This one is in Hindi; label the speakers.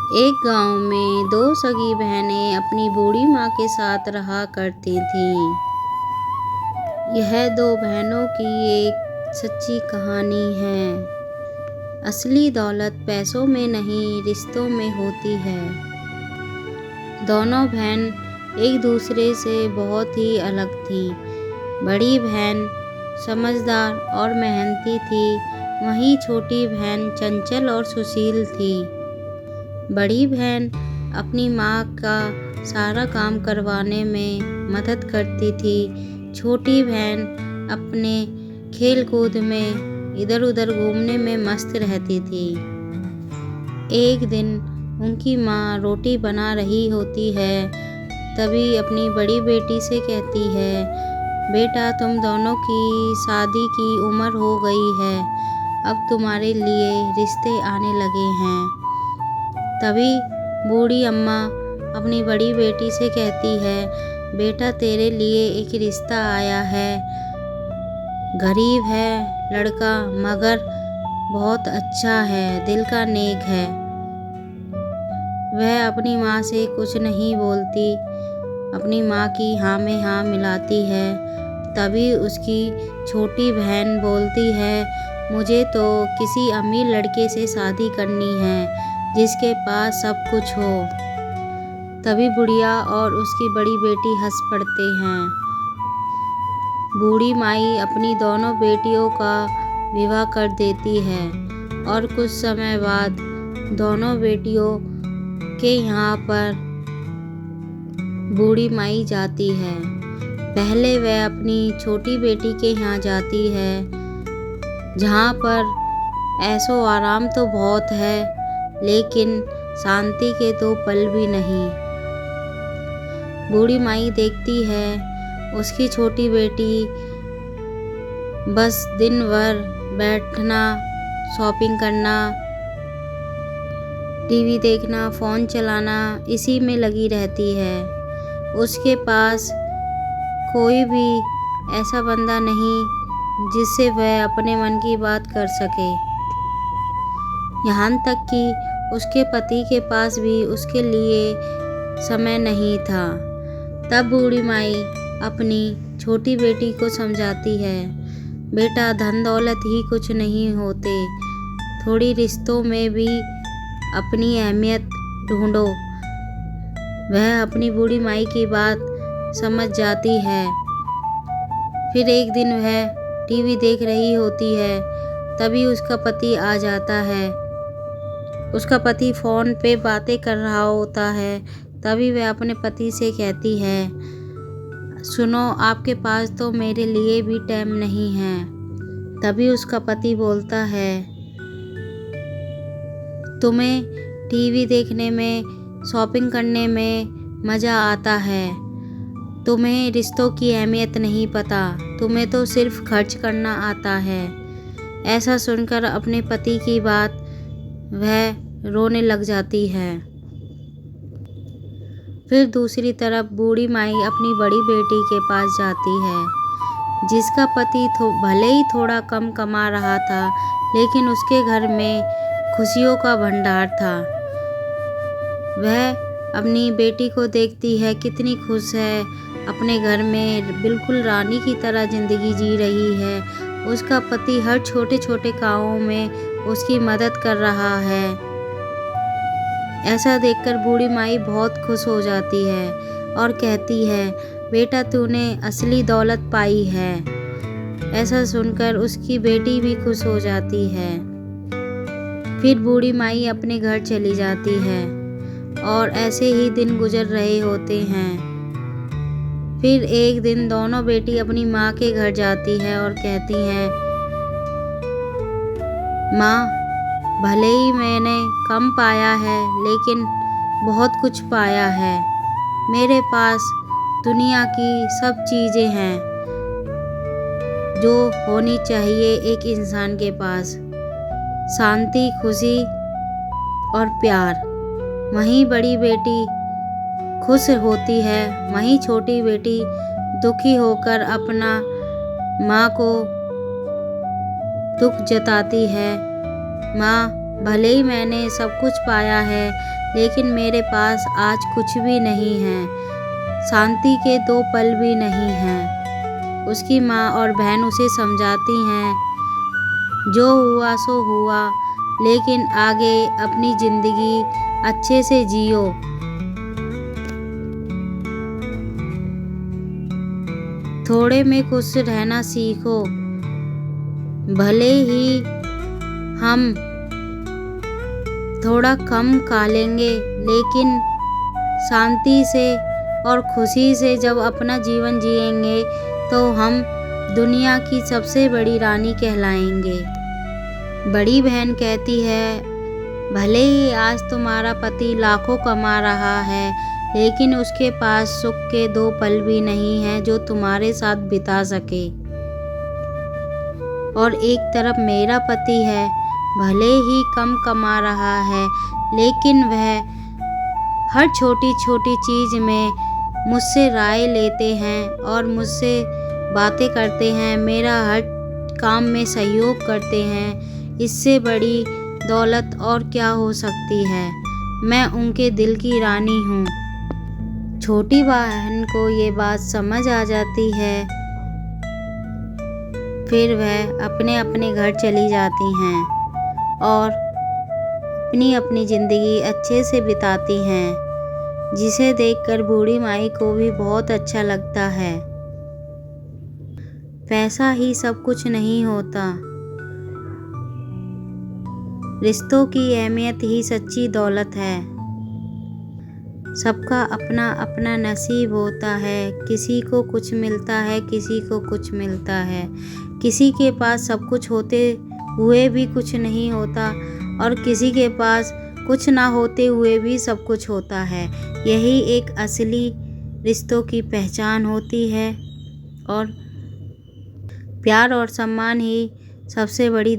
Speaker 1: एक गांव में दो सगी बहनें अपनी बूढ़ी माँ के साथ रहा करती थीं। यह दो बहनों की एक सच्ची कहानी है। असली दौलत पैसों में नहीं, रिश्तों में होती है। दोनों बहन एक दूसरे से बहुत ही अलग थीं। बड़ी बहन समझदार और मेहनती थी, वहीं छोटी बहन चंचल और सुशील थी। बड़ी बहन अपनी माँ का सारा काम करवाने में मदद करती थी। छोटी बहन अपने खेल कूद में इधर उधर घूमने में मस्त रहती थी। एक दिन उनकी माँ रोटी बना रही होती है, तभी अपनी बड़ी बेटी से कहती है, बेटा तुम दोनों की शादी की उम्र हो गई है, अब तुम्हारे लिए रिश्ते आने लगे हैं। तभी बूढ़ी अम्मा अपनी बड़ी बेटी से कहती है, बेटा तेरे लिए एक रिश्ता आया है। गरीब है लड़का मगर बहुत अच्छा है, दिल का नेक है। वह अपनी माँ से कुछ नहीं बोलती, अपनी माँ की हाँ में हाँ मिलाती है। तभी उसकी छोटी बहन बोलती है, मुझे तो किसी अमीर लड़के से शादी करनी है, जिसके पास सब कुछ हो। तभी बुढ़िया और उसकी बड़ी बेटी हंस पड़ते हैं। बूढ़ी माई अपनी दोनों बेटियों का विवाह कर देती है और कुछ समय बाद दोनों बेटियों के यहाँ पर बूढ़ी माई जाती है। पहले वह अपनी छोटी बेटी के यहाँ जाती है, जहाँ पर ऐशो आराम तो बहुत है, लेकिन शांति के दो पल भी नहीं। बूढ़ी माई देखती है उसकी छोटी बेटी बस दिन भर बैठना, शॉपिंग करना, टीवी देखना, फ़ोन चलाना, इसी में लगी रहती है। उसके पास कोई भी ऐसा बंदा नहीं जिससे वह अपने मन की बात कर सके। यहाँ तक कि उसके पति के पास भी उसके लिए समय नहीं था। तब बूढ़ी माई अपनी छोटी बेटी को समझाती है, बेटा धन दौलत ही कुछ नहीं होते, थोड़ी रिश्तों में भी अपनी अहमियत ढूंढो। वह अपनी बूढ़ी माई की बात समझ जाती है। फिर एक दिन वह टीवी देख रही होती है, तभी उसका पति आ जाता है। उसका पति फ़ोन पे बातें कर रहा होता है। तभी वह अपने पति से कहती है, सुनो आपके पास तो मेरे लिए भी टाइम नहीं है। तभी उसका पति बोलता है, तुम्हें टीवी देखने में, शॉपिंग करने में मज़ा आता है, तुम्हें रिश्तों की अहमियत नहीं पता, तुम्हें तो सिर्फ खर्च करना आता है। ऐसा सुनकर अपने पति की बात वह रोने लग जाती है। फिर दूसरी तरफ बूढ़ी माई अपनी बड़ी बेटी के पास जाती है, जिसका पति भले ही थोड़ा कम कमा रहा था, लेकिन उसके घर में खुशियों का भंडार था। वह अपनी बेटी को देखती है, कितनी खुश है, अपने घर में बिल्कुल रानी की तरह ज़िंदगी जी रही है। उसका पति हर छोटे छोटे कामों में उसकी मदद कर रहा है। ऐसा देखकर बूढ़ी माई बहुत खुश हो जाती है और कहती है, बेटा तूने असली दौलत पाई है। ऐसा सुनकर उसकी बेटी भी खुश हो जाती है। फिर बूढ़ी माई अपने घर चली जाती है और ऐसे ही दिन गुजर रहे होते हैं। फिर एक दिन दोनों बेटी अपनी माँ के घर जाती है और कहती हैं, माँ भले ही मैंने कम पाया है, लेकिन बहुत कुछ पाया है। मेरे पास दुनिया की सब चीज़ें हैं जो होनी चाहिए एक इंसान के पास, शांति, खुशी और प्यार। वहीं बड़ी बेटी खुश होती है, वहीं छोटी बेटी दुखी होकर अपना माँ को दुख जताती है, माँ भले ही मैंने सब कुछ पाया है, लेकिन मेरे पास आज कुछ भी नहीं है, शांति के 2 पल भी नहीं हैं। उसकी माँ और बहन उसे समझाती हैं, जो हुआ सो हुआ, लेकिन आगे अपनी ज़िंदगी अच्छे से जियो। थोड़े में खुश रहना सीखो। भले ही हम थोड़ा कम खा लेंगे, लेकिन शांति से और खुशी से जब अपना जीवन जिएंगे तो हम दुनिया की सबसे बड़ी रानी कहलाएंगे। बड़ी बहन कहती है, भले ही आज तुम्हारा पति लाखों कमा रहा है, लेकिन उसके पास सुख के 2 पल भी नहीं हैं जो तुम्हारे साथ बिता सके। और एक तरफ मेरा पति है, भले ही कम कमा रहा है, लेकिन वह हर छोटी छोटी चीज़ में मुझसे राय लेते हैं और मुझसे बातें करते हैं, मेरा हर काम में सहयोग करते हैं। इससे बड़ी दौलत और क्या हो सकती है। मैं उनके दिल की रानी हूँ। छोटी बहन को ये बात समझ आ जाती है, फिर वह अपने अपने घर चली जाती हैं और अपनी अपनी ज़िंदगी अच्छे से बिताती हैं, जिसे देखकर बूढ़ी माई को भी बहुत अच्छा लगता है। पैसा ही सब कुछ नहीं होता, रिश्तों की अहमियत ही सच्ची दौलत है। सबका अपना अपना नसीब होता है, किसी को कुछ मिलता है, किसी को कुछ मिलता है। किसी के पास सब कुछ होते हुए भी कुछ नहीं होता और किसी के पास कुछ ना होते हुए भी सब कुछ होता है। यही एक असली रिश्तों की पहचान होती है और प्यार और सम्मान ही सबसे बड़ी